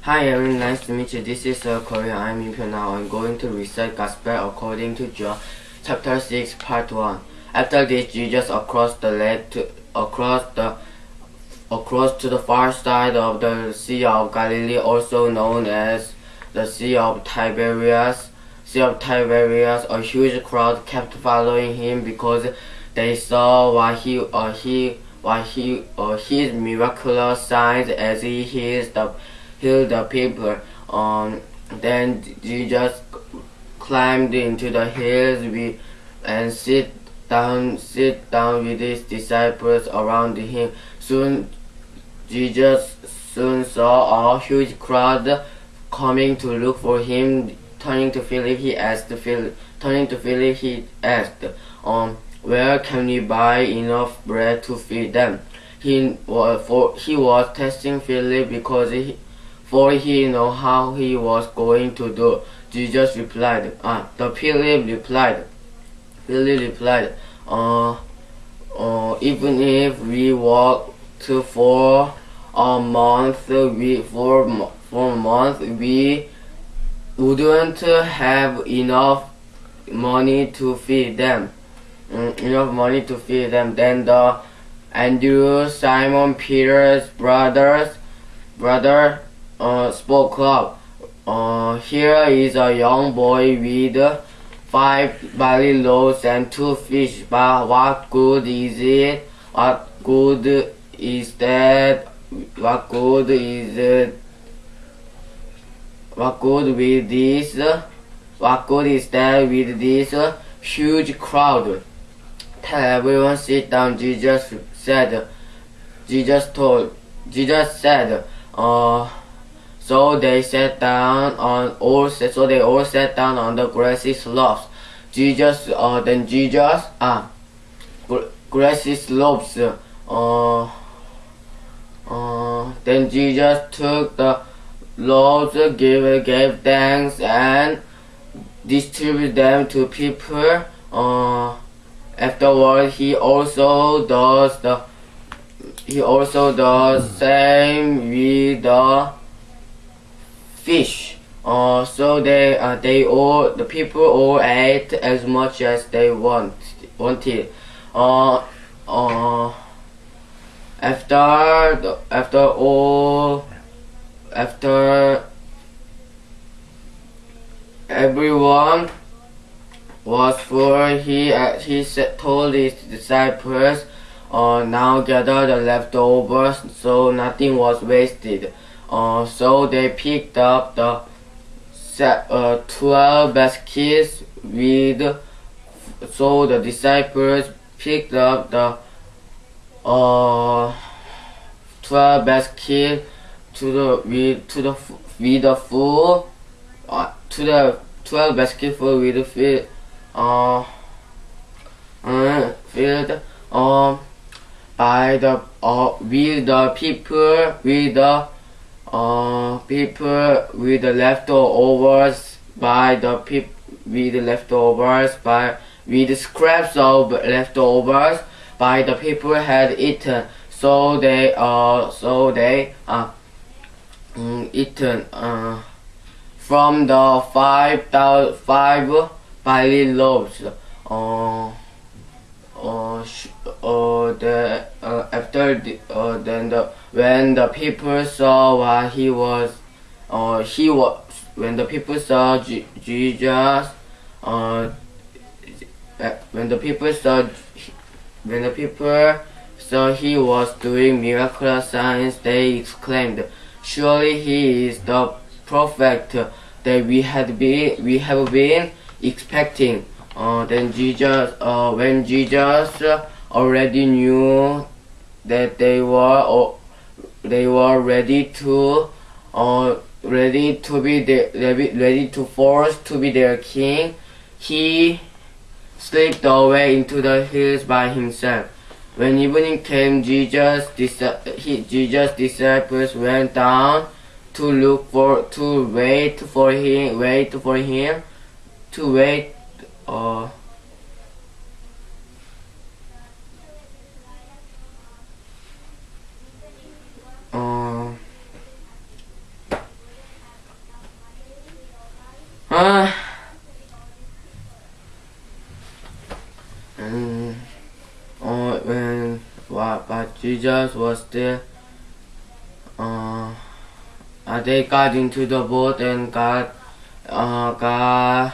Hi everyone, nice to meet you. This is Korea. I'm Inpyo now. I'm going to recite Gospel according to John, chapter 6, part 1. After this, Jesus across the lake across to the far side of the Sea of Galilee, also known as the Sea of Tiberias. A huge crowd kept following him because they saw his miraculous signs as he healed the people. Then Jesus climbed into the hills and sit down with his disciples around him. Jesus soon saw a huge crowd coming to look for him. Turning to Philip, he asked, "Where can we buy enough bread to feed them?" He was testing Philip because he knew how he was going to do. Jesus replied. Philip replied, "Even if we walked for a month, we wouldn't have enough money to feed them." Then Andrew, Simon Peter's brother, spoke up. "Here is a young boy with 5 barley loaves and 2 fish, but what good is it? What good is that? What good is it? What good with this? What good is that with this huge crowd? Tell everyone sit down," Jesus said. So they all sat down on the grassy slopes. Grassy slopes. Then Jesus took the loaves, gave thanks, and distributed them to people. Afterward, he also does the same with the fish. So the people all ate as much as they wanted. After everyone was full, he told his disciples, "Now gather the leftovers," so nothing was wasted. So they picked up the 12 baskets so the disciples picked up the 12 baskets with the 12 basketful with filled by the scraps of leftovers by the people had eaten. So they eaten from the 5 barley loaves. When the people saw he was doing miraculous signs, they exclaimed, "Surely he is the prophet that we have been expecting." When Jesus already knew that they were ready to force to be their king, he slipped away into the hills by himself. When evening came, Jesus' disciples went down to wait for him. Jesus was still. They got into the boat and got. Uh,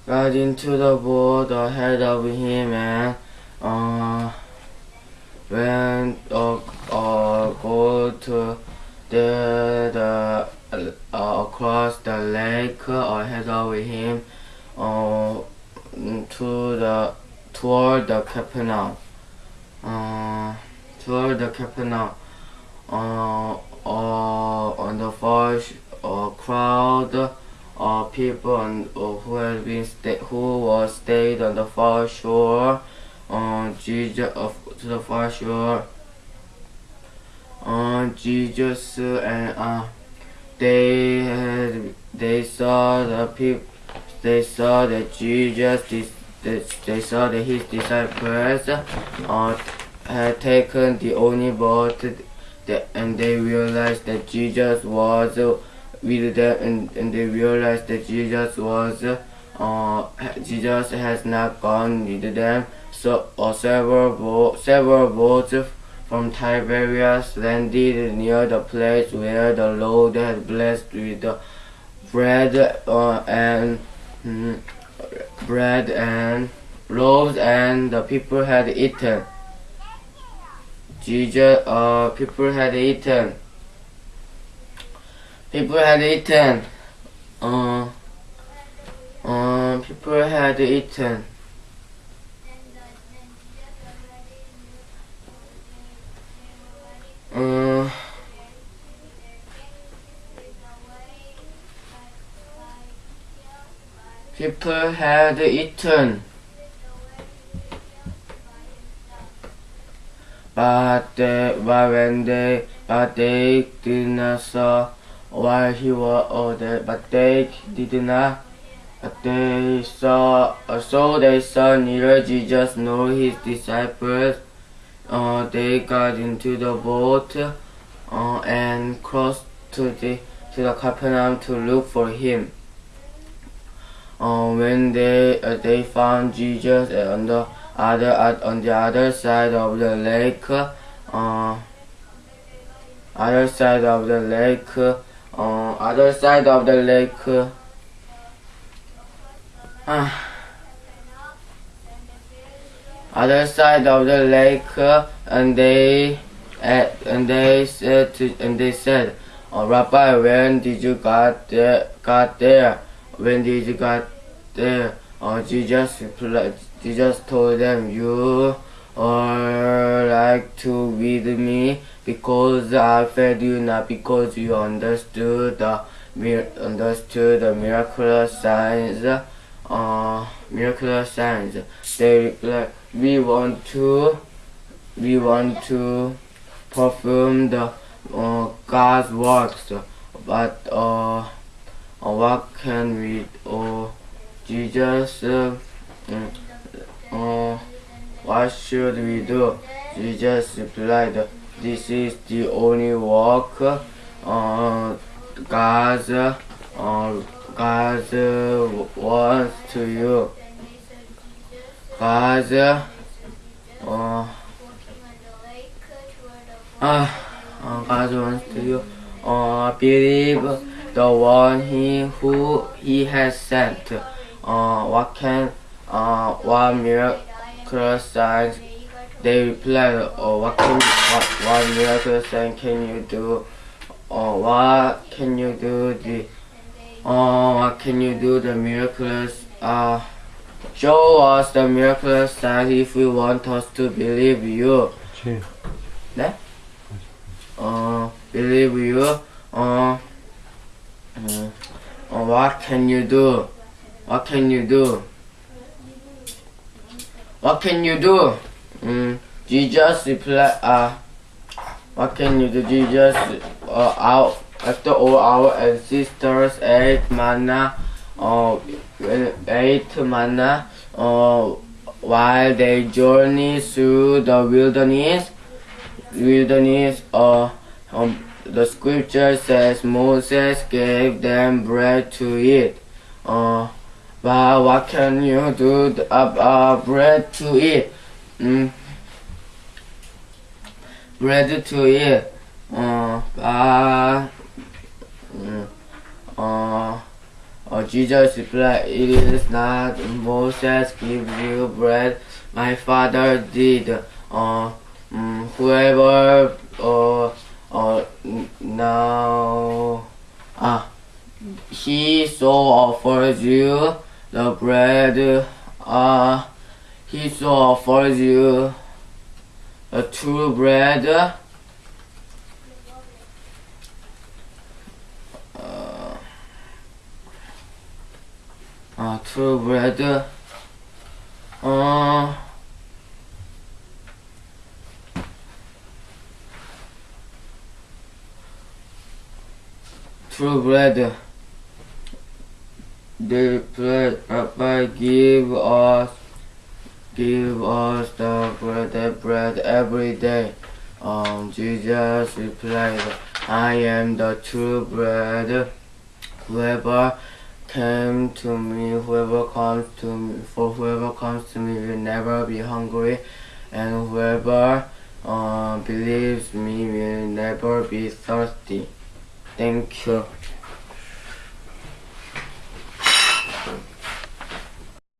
got into the boat ahead of him and went go to the across the lake ahead of him toward the Capernaum. Toward the Capernaum. On the far crowd people who was stayed on the far shore. Jesus to the far shore. Jesus and they saw the people. They saw that Jesus. They saw that his disciples had taken the only boat, and they realized that Jesus was with them, and they realized that Jesus has not gone with them. So several boats from Tiberias landed near the place where the Lord had blessed with the bread and loaves, and the people had eaten. People had eaten. People had eaten. People had eaten. But they did not saw while he was there. But they did not. But they saw. So they saw neither Jesus nor his disciples. They got into the boat and crossed to the Capernaum to look for him. When they found Jesus on the other side of the lake, other side of the lake, and they said, Rabbi, when did you got there? When did you got there? Jesus told them, you are like to with me because I fed you, not because you understood the miraculous signs. They replied, we want to perform the God's works, but what can we do? Jesus, what should we do? Jesus replied, this is the only work God wants to you. God wants to you. Believe the one who he has sent. What miraculous signs? They replied, what miraculous sign can you do? What can you do the miraculous? Show us the miraculous sign if you want us to believe you. 네? Believe you. What can you do? What can you do? What can you do? Jesus replied, what can you do? Jesus, after all our ancestors ate manna, while they journeyed through the wilderness. The scripture says Moses gave them bread to eat. But what can you do about bread to eat? Bread to eat. Jesus replied, it is not Moses gives you bread, my father did. Whoever now he so offers you the bread, he so offers you the true bread, true bread, true bread. The bread, Rabbi, give us the bread every day. Jesus replied, I am the true bread. Whoever comes to me will never be hungry, and whoever believes me will never be thirsty. Thank you.